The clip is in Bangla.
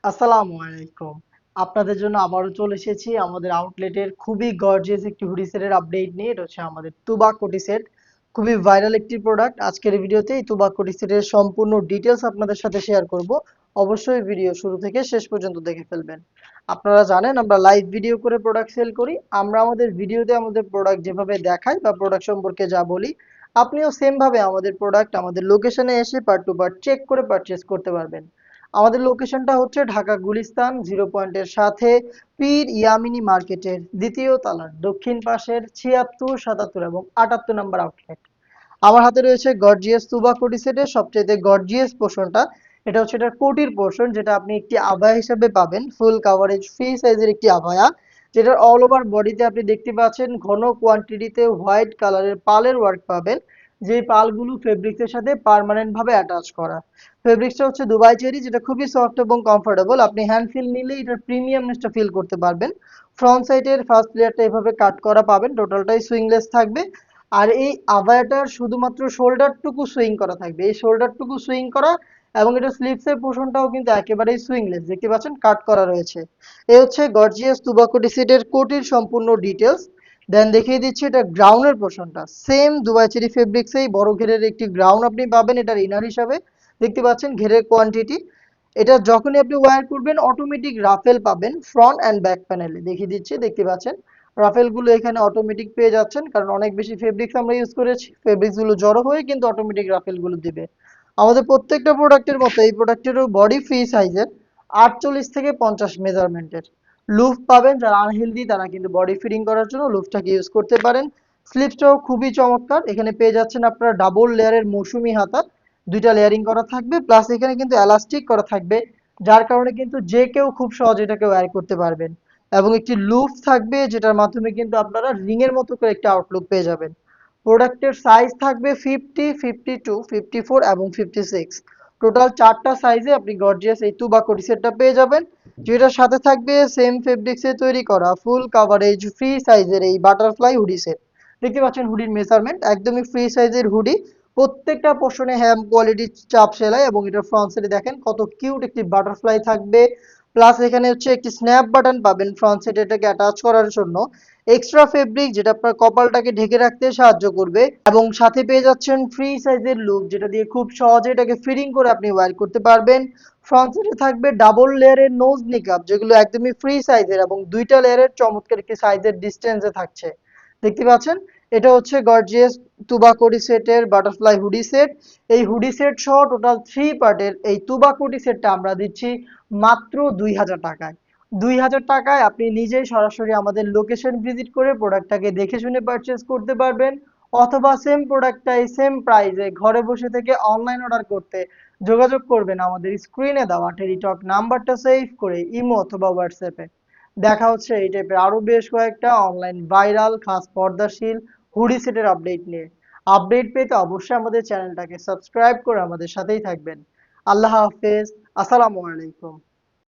আসসালামু আলাইকুম। আপনাদের জন্য আবারও চলে এসেছি আমাদের আউটলেটের খুবই গর্জিয়াস একটি হুডি সেটের আপডেট নিয়ে। এটা হচ্ছে আমাদের তুবা কোটি সেট। খুবই ভাইরাল একটি প্রোডাক্ট। আজকের এই ভিডিওতে এই তুবা কোটি সেটের সম্পূর্ণ ডিটেলস আপনাদের সাথে শেয়ার করব। অবশ্যই ভিডিও শুরু থেকে শেষ পর্যন্ত দেখে ফেলবেন। আপনারা জানেন আমরা লাইভ ভিডিও করে প্রোডাক্ট সেল করি। আমরা আমাদের ভিডিওতে আমাদের প্রোডাক্ট যেভাবে দেখাই বা প্রোডাক্ট সম্পর্কে যা বলি, আপনিও সেম ভাবে আমাদের প্রোডাক্ট আমাদের লোকেশনে এসে পার্ট টু পার্ট চেক করে পারচেজ করতে পারবেন। আমাদের লোকেশনটা হচ্ছে ঢাকা গুলিস্তান 0 পয়েন্টের সাথে পীর ইয়ামিনী মার্কেটের দ্বিতীয় তলার দক্ষিণ পাশের 76, 77 এবং 78 নম্বর আউটলেট। আমার হাতে রয়েছে গর্জিয়াস তুবা কোটি সেটের সবচেয়ে গর্জিয়াস পোর্শনটা। এটা হচ্ছে এটার কোটির পোর্শন, যেটা আপনি একটি আভায়া হিসেবে পাবেন, ফুল কাভারেজ ফ্রি সাইজের একটি আভায়া, যেটার অল ওভার বডিতে আপনি দেখতে পাচ্ছেন ঘন কোয়ান্টিটিতে হোয়াইট কালারের পালের ওয়ার্ক পাবেন, যে পালগুলো ফেব্রিক্সের সাথে পার্মানেন্ট ভাবে অ্যাটাচ করা। ফেব্রিক্সটা হচ্ছে দুবাই চেরি, যেটা খুবই সফট এবং কমফোর্টেবল। আপনি হ্যান্ড ফিল নিলে এটার প্রিমিয়ামনেসটা ফিল করতে পারবেন। ফ্রন্ট সাইডের ফার্স্ট লেয়ারটা এভাবে কাট করা পাবেন, টোটালটাই সুইংলেস থাকবে। আর এই আভায়াটার শুধুমাত্র শোল্ডারটুকু সুইং করা থাকবে, এই শোল্ডারটুকু সুইং করা, এবং এটা স্লিভসের পোর্শনটাও কিন্তু একেবারেই সুইংলেস, দেখতে পাচ্ছেন কাট করা রয়েছে। এই হচ্ছে গর্জিয়াস তুবাকো ডিসিডের কোটির সম্পূর্ণ ডিটেলস। দেন দেখিয়ে দিচ্ছি এটা গ্রাউন্ডের পোর্শনটা। সেম দুবাই চেরি ফেব্রিক্সেই বড় ঘেরের একটি গ্রাউন্ড আপনি পাবেন এটার ইনার হিসাবে। দেখতে পাচ্ছেন ঘেরের কোয়ান্টিটি। এটা যখনই আপনি ওয়্যার করবেন অটোমেটিক রাফেল পাবেন ফ্রন্ট অ্যান্ড ব্যাক প্যানেলে, দেখিয়ে দিচ্ছি, দেখতে পাচ্ছেন রাফেল গুলো এখানে অটোমেটিক পেয়ে যাচ্ছেন, কারণ অনেক বেশি ফেব্রিক্স আমরা ইউজ করেছি, ফেব্রিক্স গুলো জড়ো হয়ে কিন্তু অটোমেটিক রাফেল গুলো দিবে। আমাদের প্রত্যেকটা প্রোডাক্টের মতো এই প্রোডাক্টেরও বডি ফ্রি সাইজের 48 থেকে 50 মেজারমেন্টের লুফ পাবেন। যারা আনহেলদি তারা কিন্তু বডি ফিটিং করার জন্য লুফটাকে ইউজ করতে পারেন। স্লিপসটাও খুবই চমৎকার, এখানে পেয়ে যাচ্ছেন আপনারা ডাবল লেয়ারের মৌসুমি হাতা, দুইটা লেয়ারিং করা থাকবে, প্লাস এখানে কিন্তু এলাস্টিক করা থাকবে, যার কারণে কিন্তু যে কেউ খুব সহজে এটাকে ওয়্যার করতে পারবেন। এবং একটি লুপ থাকবে, যেটার মাধ্যমে কিন্তু আপনারা রিং এর মতো করে একটা আউটলুক পেয়ে যাবেন। প্রোডাক্টের সাইজ থাকবে 50, 52, 54 এবং 56। টোটাল 4টা সাইজে আপনি গর্জিয়াস এই তুবা কোটি সেটটা পেয়ে যাবেন, যেটার সাথে থাকবে সেম ফেব্রিক্সে তৈরি করা ফুল কাভারেজ ফ্রি সাইজের এই বাটারফ্লাই হুডি সেট। দেখতে পাচ্ছেন হুডির মেজারমেন্ট একদমই ফ্রি সাইজের হুডি। প্রত্যেকটা পোর্শনে হ্যাম কোয়ালিটির চাপ সেলাই, এবং এটার ফ্রন্ট সাইডে দেখেন কত কিউট একটি বাটারফ্লাই থাকবে। প্লাস এখানে হচ্ছে একটি স্ন্যাপ বাটন পাবেন ফ্রন্ট সাইডে এটাকে অ্যাটাচ করার জন্য, এক্সট্রা ফেব্রিক যেটা আপনার কপালটাকে ঢেকে রাখতে সাহায্য করবে, এবং সাথে পেয়ে যাচ্ছেন ফ্রি সাইজের লুপ, যেটা দিয়ে খুব সহজে এটাকে ফিটিং করে আপনি ওয়্যার করতে পারবেন। ফ্রন্ট সাইডে থাকবে ডাবল লেয়ারের নোজ নিকাপ, যেগুলো একদমই ফ্রি সাইজের এবং দুইটা লেয়ারের চমৎকার একটি সাইজের ডিস্টেন্সে থাকছে, দেখতে পাচ্ছেন। এটা হচ্ছে গর্জিয়াস তুবা কোটি সেটের বাটারফ্লাই হুডি সেট। এই হুডি সেট সহ টোটাল 3 পার্টের এই তুবা কোটি সেটটা আমরা দিচ্ছি মাত্র 2000 টাকায়। 2000 টাকায় আপনি নিজেই সরাসরি আমাদের লোকেশন ভিজিট করে প্রোডাক্টটাকে দেখে শুনে পারচেস করতে পারবেন, অথবা সেম প্রোডাক্টটাই সেম প্রাইসে ঘরে বসে থেকে অনলাইন অর্ডার করতে যোগাযোগ করবেন আমাদের স্ক্রিনে দেওয়া টেলিটক নাম্বারটা সেভ করে ইমো অথবা হোয়াটসঅ্যাপে। দেখা হচ্ছে এই টাইপের আরো বেশ কয়েকটা অনলাইন ভাইরাল খাস পর্দাশীল হুডি সেটের আপডেট নিয়ে। আপডেট পেতে অবশ্যই আমাদের চ্যানেলটাকে সাবস্ক্রাইব করে আমাদের সাথেই থাকবেন। আল্লাহ হাফেজ। আসসালামু আলাইকুম।